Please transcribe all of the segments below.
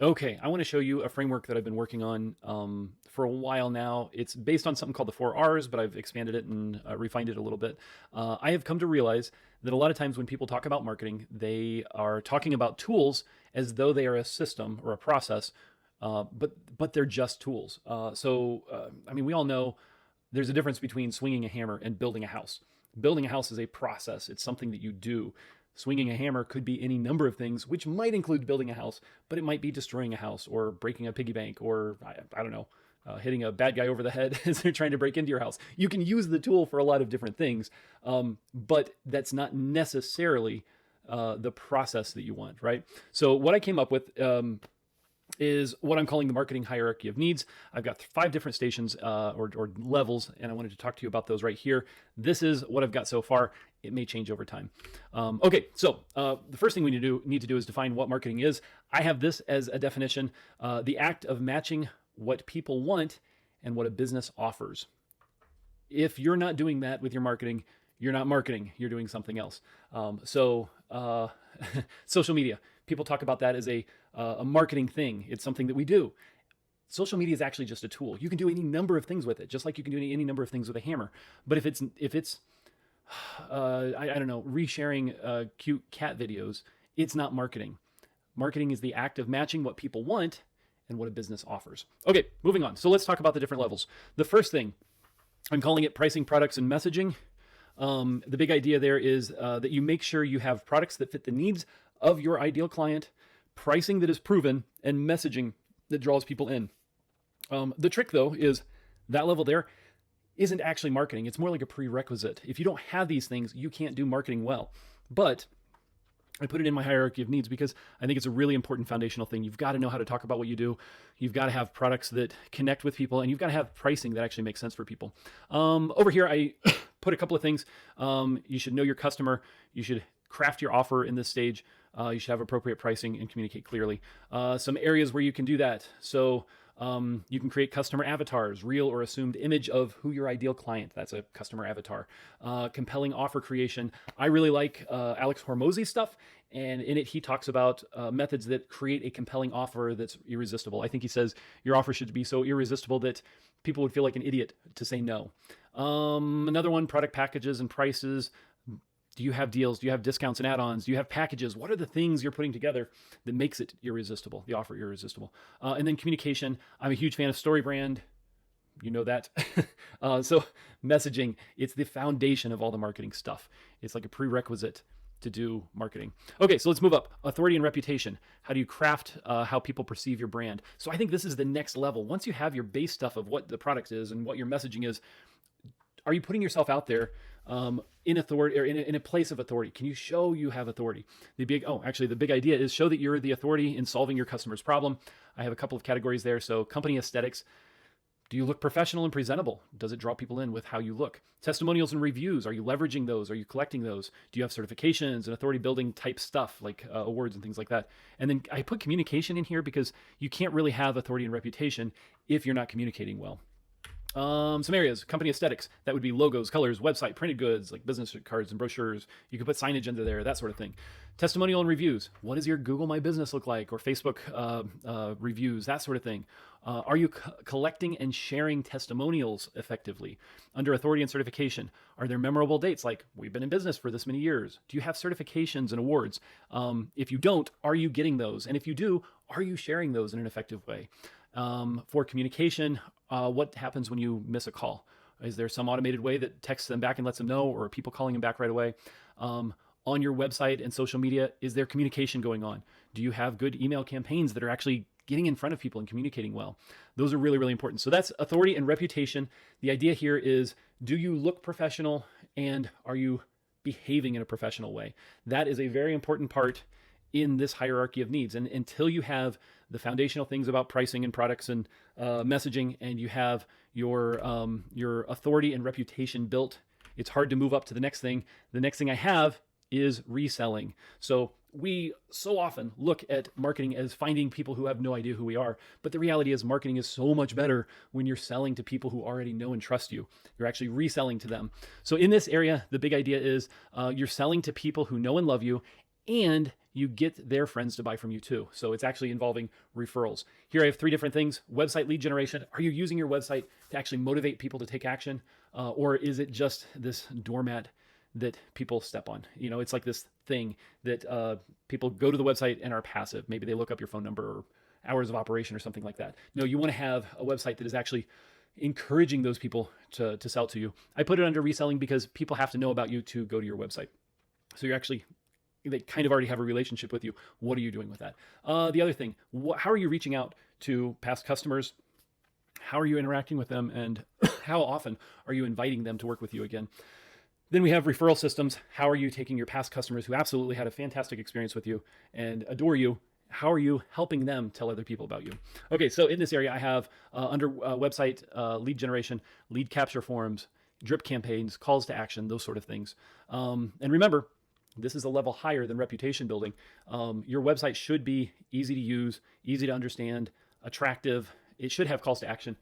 Okay, I want to show you a framework that I've been working on for a while now. It's based on something called the 4 R's, but I've expanded it and refined it a little bit. I have come to realize that a lot of times when people talk about marketing, they are talking about tools as though they are a system or a process, but they're just tools. I mean, we all know there's a difference between swinging a hammer and building a house. Building a house is a process, it's something that you do. Swinging a hammer could be any number of things, which might include building a house, but it might be destroying a house or breaking a piggy bank or, I don't know, hitting a bad guy over the head as they're trying to break into your house. You can use the tool for a lot of different things, but that's not necessarily the process that you want, right? So, what I came up with is what I'm calling the marketing hierarchy of needs. I've got 5 different stations or levels, and I wanted to talk to you about those right here. This is what I've got so far. It may change over time. Okay, so the first thing we need to do is define what marketing is. I have this as a definition: the act of matching what people want and what a business offers. If you're not doing that with your marketing, you're not marketing. You're doing something else. Social media. People talk about that as a marketing thing. It's something that we do. Social media is actually just a tool. You can do any number of things with it, just like you can do any number of things with a hammer. But if it's I don't know, resharing cute cat videos, it's not marketing. Marketing is the act of matching what people want and what a business offers. Okay, moving on. So let's talk about the different levels. The first thing, I'm calling it pricing, products, and messaging. The big idea there is that you make sure you have products that fit the needs of your ideal client, pricing that is proven, and messaging that draws people in. The trick, though, is that level there isn't actually marketing. It's more like a prerequisite. If you don't have these things, you can't do marketing well. But I put it in my hierarchy of needs because I think it's a really important foundational thing. You've got to know how to talk about what you do. You've got to have products that connect with people, and you've got to have pricing that actually makes sense for people. Over here, I put a couple of things. You should know your customer. You should craft your offer in this stage. You should have appropriate pricing and communicate clearly. Some areas where you can do that. So you can create customer avatars, real or assumed image of who your ideal client. That's a customer avatar. Compelling offer creation. I really like Alex Hormozy's stuff, and in it he talks about methods that create a compelling offer that's irresistible. I think he says your offer should be so irresistible that people would feel like an idiot to say no. Another one, product packages and prices. Do you have deals? Do you have discounts and add-ons? Do you have packages? What are the things you're putting together that makes it irresistible, the offer irresistible? And then communication. I'm a huge fan of StoryBrand. You know that. So messaging, it's the foundation of all the marketing stuff. It's like a prerequisite to do marketing. Okay, so let's move up. Authority and reputation. How do you craft how people perceive your brand? So I think this is the next level. Once you have your base stuff of what the product is and what your messaging is, are you putting yourself out there in authority or in a place of authority? Can you show you have authority? The big idea is show that you're the authority in solving your customer's problem. I have a couple of categories there. So company aesthetics. Do you look professional and presentable? Does it draw people in with how you look? Testimonials and reviews. Are you leveraging those? Are you collecting those? Do you have certifications and authority building type stuff like awards and things like that? And then I put communication in here because you can't really have authority and reputation if you're not communicating well. Some areas, company aesthetics, that would be logos, colors, website, printed goods, like business cards and brochures. You could put signage under there, that sort of thing. Testimonial and reviews. What does your Google My Business look like? Or Facebook reviews, that sort of thing. Are you collecting and sharing testimonials effectively? Under authority and certification, are there memorable dates like we've been in business for this many years? Do you have certifications and awards? If you don't, are you getting those? And if you do, are you sharing those in an effective way? For communication, what happens when you miss a call? Is there some automated way that texts them back and lets them know, or are people calling them back right away? On your website and social media, is there communication going on? Do you have good email campaigns that are actually getting in front of people and communicating well? Those are really, really important. So that's authority and reputation. The idea here is, do you look professional and are you behaving in a professional way? That is a very important part in this hierarchy of needs. And until you have the foundational things about pricing and products and messaging, and you have your authority and reputation built, it's hard to move up to the next thing. The next thing I have is reselling. So we so often look at marketing as finding people who have no idea who we are. But the reality is marketing is so much better when you're selling to people who already know and trust you. You're actually reselling to them. So in this area, the big idea is you're selling to people who know and love you, and you get their friends to buy from you too. So it's actually involving referrals. Here I have 3 different things. Website lead generation. Are you using your website to actually motivate people to take action? Or is it just this doormat that people step on? You know, it's like this thing that people go to the website and are passive. Maybe they look up your phone number or hours of operation or something like that. No, you want to have a website that is actually encouraging those people to sell to you. I put it under reselling because people have to know about you to go to your website. So they kind of already have a relationship with you. What are you doing with that? The other thing, how are you reaching out to past customers? How are you interacting with them? And how often are you inviting them to work with you again? Then we have referral systems. How are you taking your past customers who absolutely had a fantastic experience with you and adore you? How are you helping them tell other people about you? Okay, so in this area, I have under website lead generation, lead capture forms, drip campaigns, calls to action, those sort of things. And remember, this is a level higher than reputation building. Your website should be easy to use, easy to understand, attractive. It should have calls to action.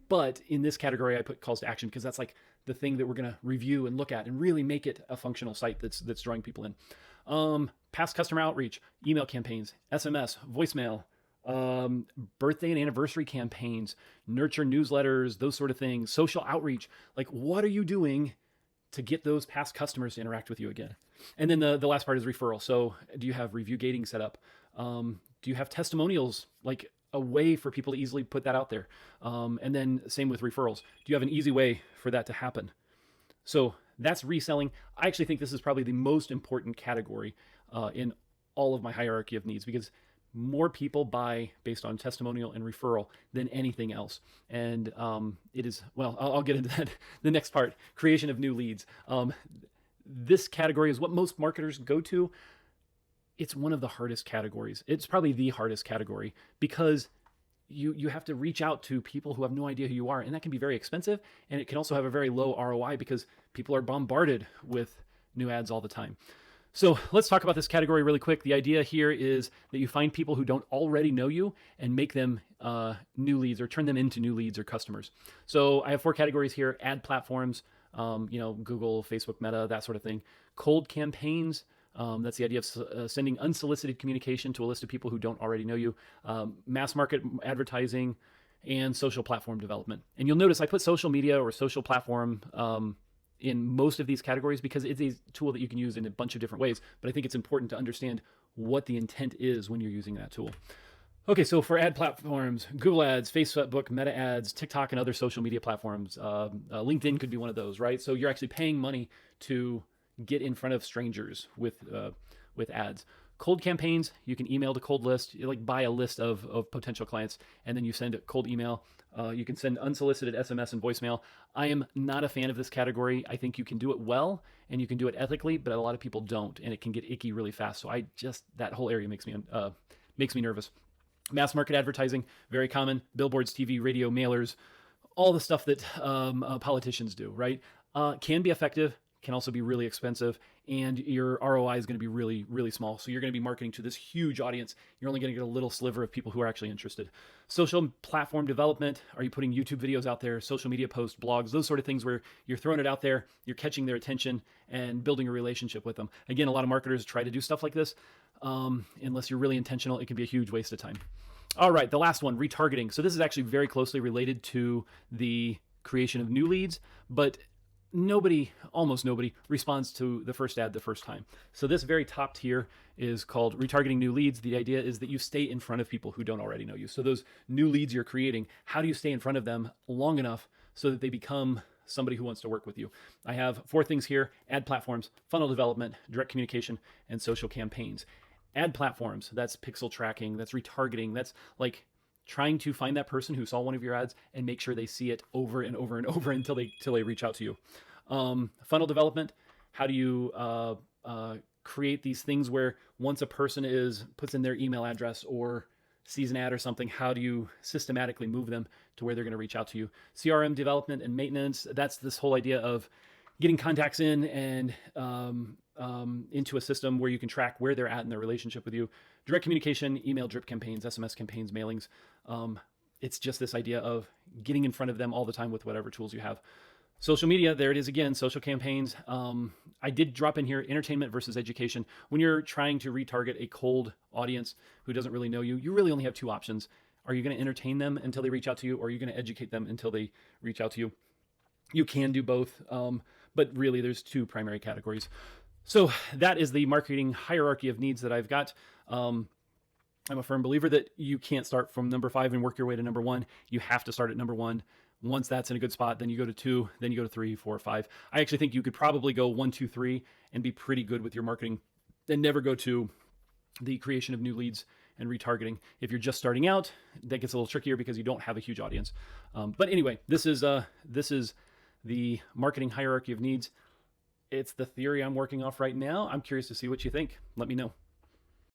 But in this category, I put calls to action because that's like the thing that we're going to review and look at and really make it a functional site that's drawing people in. Past customer outreach, email campaigns, SMS, voicemail, birthday and anniversary campaigns, nurture newsletters, those sort of things, social outreach. Like, what are you doing to get those past customers to interact with you again? And then the last part is referral. So do you have review gating set up? Do you have testimonials, like a way for people to easily put that out there? And then same with referrals. Do you have an easy way for that to happen? So that's reselling. I actually think this is probably the most important category in all of my hierarchy of needs, because more people buy based on testimonial and referral than anything else. And it is, well, I'll get into that. The next part, creation of new leads. This category is what most marketers go to. It's one of the hardest categories. It's probably the hardest category because you have to reach out to people who have no idea who you are, and that can be very expensive, and it can also have a very low ROI because people are bombarded with new ads all the time. So let's talk about this category really quick. The idea here is that you find people who don't already know you and make them new leads or turn them into new leads or customers. So I have 4 categories here: ad platforms, Google, Facebook, Meta, that sort of thing. Cold campaigns. That's the idea of sending unsolicited communication to a list of people who don't already know you. Mass market advertising, and social platform development. And you'll notice I put social media or social platform in most of these categories because it's a tool that you can use in a bunch of different ways. But I think it's important to understand what the intent is when you're using that tool. Okay, so for ad platforms, Google Ads, Facebook, Meta Ads, TikTok, and other social media platforms. LinkedIn could be one of those, right? So you're actually paying money to get in front of strangers with ads. Cold campaigns, you can email to cold list. You like buy a list of potential clients, and then you send a cold email. You can send unsolicited SMS and voicemail. I am not a fan of this category. I think you can do it well and you can do it ethically, but a lot of people don't, and it can get icky really fast. So that whole area makes me nervous. Mass market advertising, very common. Billboards, TV, radio, mailers, all the stuff that politicians do, right? Can be effective, can also be really expensive, and your ROI is going to be really, really small. So you're going to be marketing to this huge audience. You're only going to get a little sliver of people who are actually interested. Social platform development. Are you putting YouTube videos out there, social media posts, blogs, those sort of things where you're throwing it out there, you're catching their attention and building a relationship with them? Again, a lot of marketers try to do stuff like this. Unless you're really intentional, it can be a huge waste of time. All right, the last one, retargeting. So this is actually very closely related to the creation of new leads, but almost nobody responds to the first ad the first time. So this very top tier is called retargeting new leads. The idea is that you stay in front of people who don't already know you. So those new leads you're creating, how do you stay in front of them long enough so that they become somebody who wants to work with you? I have 4 things here: ad platforms, funnel development, direct communication, and social campaigns. Ad platforms, that's pixel tracking, that's retargeting, that's like trying to find that person who saw one of your ads and make sure they see it over and over and over until they reach out to you. Funnel development, how do you create these things where once a person puts in their email address or sees an ad or something, how do you systematically move them to where they're going to reach out to you? CRM development and maintenance, that's this whole idea of getting contacts in and into a system where you can track where they're at in their relationship with you. Direct communication, email drip campaigns, SMS campaigns, mailings. It's just this idea of getting in front of them all the time with whatever tools you have. Social media, there it is again, social campaigns. I did drop in here entertainment versus education. When you're trying to retarget a cold audience who doesn't really know you, you really only have two options. Are you going to entertain them until they reach out to you, or are you going to educate them until they reach out to you? You can do both, but really there's two primary categories. So that is the marketing hierarchy of needs that I've got. I'm a firm believer that you can't start from number 5 and work your way to number 1. You have to start at number 1. Once that's in a good spot, then you go to 2, then you go to 3, 4, 5. I actually think you could probably go 1, 2, 3 and be pretty good with your marketing and never go to the creation of new leads and retargeting. If you're just starting out, that gets a little trickier because you don't have a huge audience. But anyway, this is the marketing hierarchy of needs. It's the theory I'm working off right now. I'm curious to see what you think. Let me know.